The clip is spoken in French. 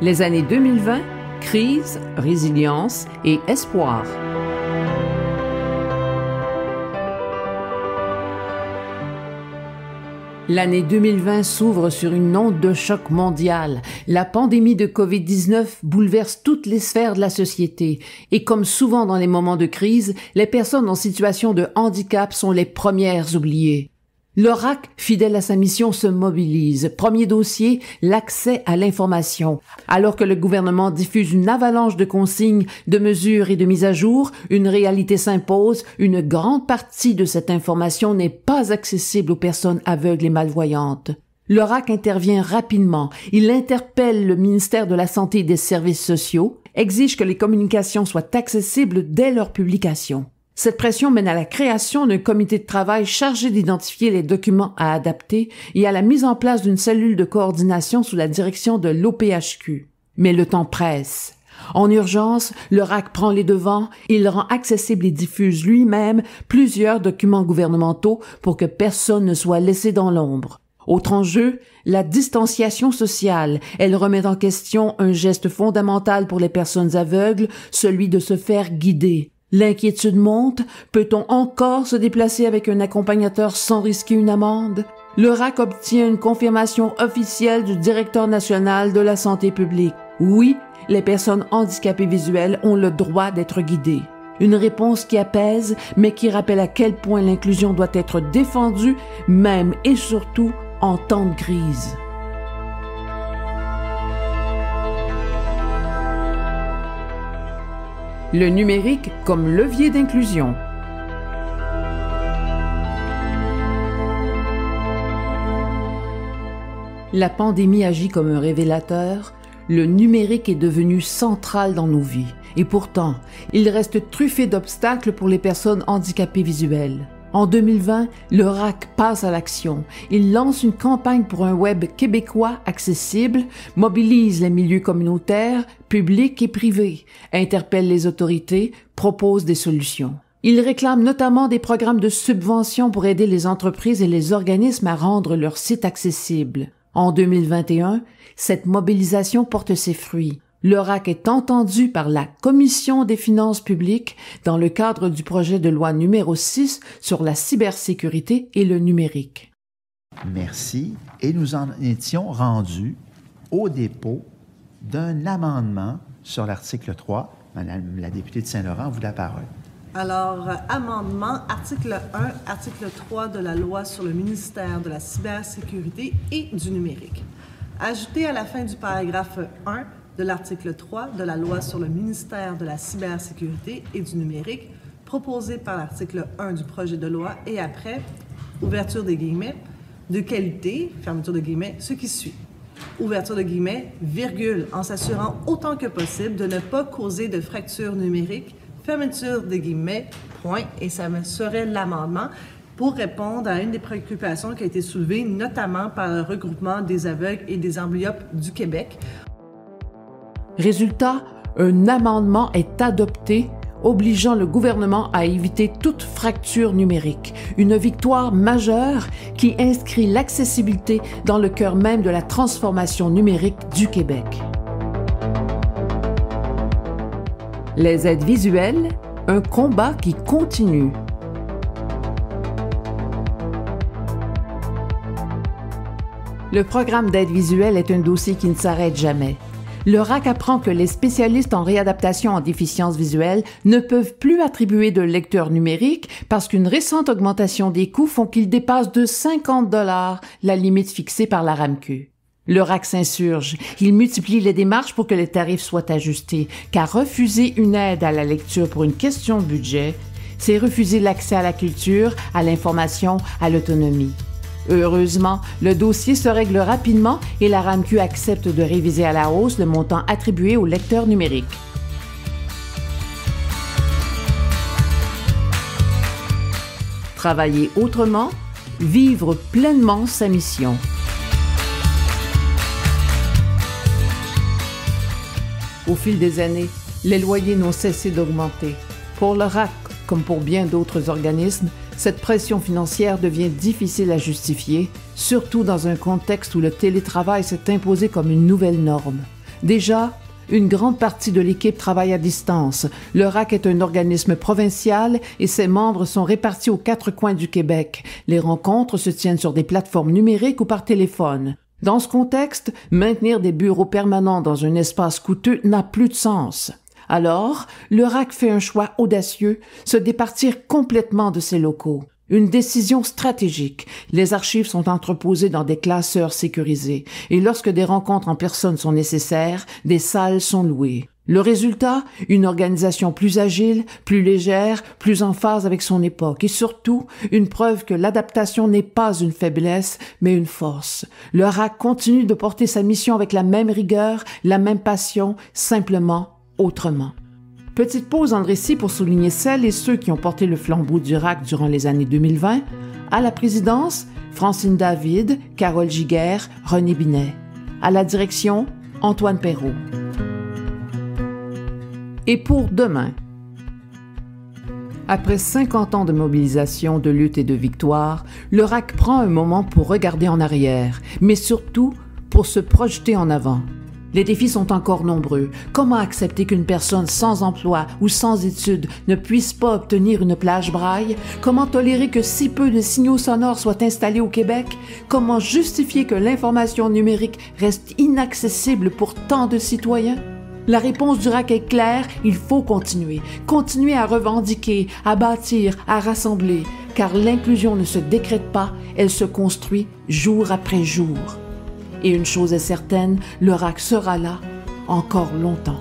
Les années 2020, crise, résilience et espoir. L'année 2020 s'ouvre sur une onde de choc mondial. La pandémie de COVID-19 bouleverse toutes les sphères de la société. Et comme souvent dans les moments de crise, les personnes en situation de handicap sont les premières oubliées. L'ORAC, fidèle à sa mission, se mobilise. Premier dossier, l'accès à l'information. Alors que le gouvernement diffuse une avalanche de consignes, de mesures et de mises à jour, une réalité s'impose. Une grande partie de cette information n'est pas accessible aux personnes aveugles et malvoyantes. L'ORAC intervient rapidement. Il interpelle le ministère de la Santé et des Services sociaux, exige que les communications soient accessibles dès leur publication. Cette pression mène à la création d'un comité de travail chargé d'identifier les documents à adapter et à la mise en place d'une cellule de coordination sous la direction de l'OPHQ. Mais le temps presse. En urgence, l'ORAC prend les devants, il rend accessible et diffuse lui-même plusieurs documents gouvernementaux pour que personne ne soit laissé dans l'ombre. Autre enjeu, la distanciation sociale. Elle remet en question un geste fondamental pour les personnes aveugles, celui de se faire guider. L'inquiétude monte. Peut-on encore se déplacer avec un accompagnateur sans risquer une amende? L'ORAC obtient une confirmation officielle du directeur national de la santé publique. Oui, les personnes handicapées visuelles ont le droit d'être guidées. Une réponse qui apaise, mais qui rappelle à quel point l'inclusion doit être défendue, même et surtout en temps de crise. Le numérique comme levier d'inclusion. La pandémie agit comme un révélateur. Le numérique est devenu central dans nos vies. Et pourtant, il reste truffé d'obstacles pour les personnes handicapées visuelles. En 2020, l'ORAC passe à l'action. Il lance une campagne pour un web québécois accessible, mobilise les milieux communautaires, publics et privés, interpelle les autorités, propose des solutions. Il réclame notamment des programmes de subvention pour aider les entreprises et les organismes à rendre leurs sites accessibles. En 2021, cette mobilisation porte ses fruits. L'ORAC est entendu par la Commission des finances publiques dans le cadre du projet de loi numéro 6 sur la cybersécurité et le numérique. Merci. Et nous en étions rendus au dépôt d'un amendement sur l'article 3. Madame la députée de Saint-Laurent, vous la parole. Alors, amendement, article 1, article 3 de la loi sur le ministère de la cybersécurité et du numérique. Ajouté à la fin du paragraphe 1 de l'article 3 de la loi sur le ministère de la cybersécurité et du numérique, proposé par l'article 1 du projet de loi, et après, ouverture des guillemets, de qualité, fermeture de guillemets, ce qui suit. Ouverture de guillemets, virgule, en s'assurant autant que possible de ne pas causer de fracture numérique, fermeture de guillemets, point, et ça serait l'amendement pour répondre à une des préoccupations qui a été soulevée, notamment par le regroupement des aveugles et des amblyopes du Québec. Résultat, un amendement est adopté obligeant le gouvernement à éviter toute fracture numérique. Une victoire majeure qui inscrit l'accessibilité dans le cœur même de la transformation numérique du Québec. Les aides visuelles, un combat qui continue. Le programme d'aide visuelle est un dossier qui ne s'arrête jamais. L'ORAC apprend que les spécialistes en réadaptation en déficience visuelle ne peuvent plus attribuer de lecteurs numériques parce qu'une récente augmentation des coûts font qu'ils dépassent de 50 $ la limite fixée par la RAMQ. L'ORAC s'insurge. Il multiplie les démarches pour que les tarifs soient ajustés, car refuser une aide à la lecture pour une question de budget, c'est refuser l'accès à la culture, à l'information, à l'autonomie. Heureusement, le dossier se règle rapidement et la RAMQ accepte de réviser à la hausse le montant attribué aux lecteurs numériques. Travailler autrement, vivre pleinement sa mission. Au fil des années, les loyers n'ont cessé d'augmenter. Pour l'ORAC, comme pour bien d'autres organismes, cette pression financière devient difficile à justifier, surtout dans un contexte où le télétravail s'est imposé comme une nouvelle norme. Déjà, une grande partie de l'équipe travaille à distance. Le RAC est un organisme provincial et ses membres sont répartis aux 4 coins du Québec. Les rencontres se tiennent sur des plateformes numériques ou par téléphone. Dans ce contexte, maintenir des bureaux permanents dans un espace coûteux n'a plus de sens. Alors, le RAC fait un choix audacieux, se départir complètement de ses locaux. Une décision stratégique. Les archives sont entreposées dans des classeurs sécurisés et lorsque des rencontres en personne sont nécessaires, des salles sont louées. Le résultat, une organisation plus agile, plus légère, plus en phase avec son époque et surtout, une preuve que l'adaptation n'est pas une faiblesse, mais une force. Le RAC continue de porter sa mission avec la même rigueur, la même passion, simplement autrement. Petite pause en récit pour souligner celles et ceux qui ont porté le flambeau du RAC durant les années 2020. À la présidence, Francine David, Carole Giguère, René Binet. À la direction, Antoine Perrault. Et pour demain. Après 50 ans de mobilisation, de lutte et de victoire, le RAC prend un moment pour regarder en arrière, mais surtout pour se projeter en avant. Les défis sont encore nombreux. Comment accepter qu'une personne sans emploi ou sans études ne puisse pas obtenir une plage braille? Comment tolérer que si peu de signaux sonores soient installés au Québec? Comment justifier que l'information numérique reste inaccessible pour tant de citoyens? La réponse du RAC est claire, il faut continuer. Continuer à revendiquer, à bâtir, à rassembler. Car l'inclusion ne se décrète pas, elle se construit jour après jour. Et une chose est certaine, le RAC sera là encore longtemps.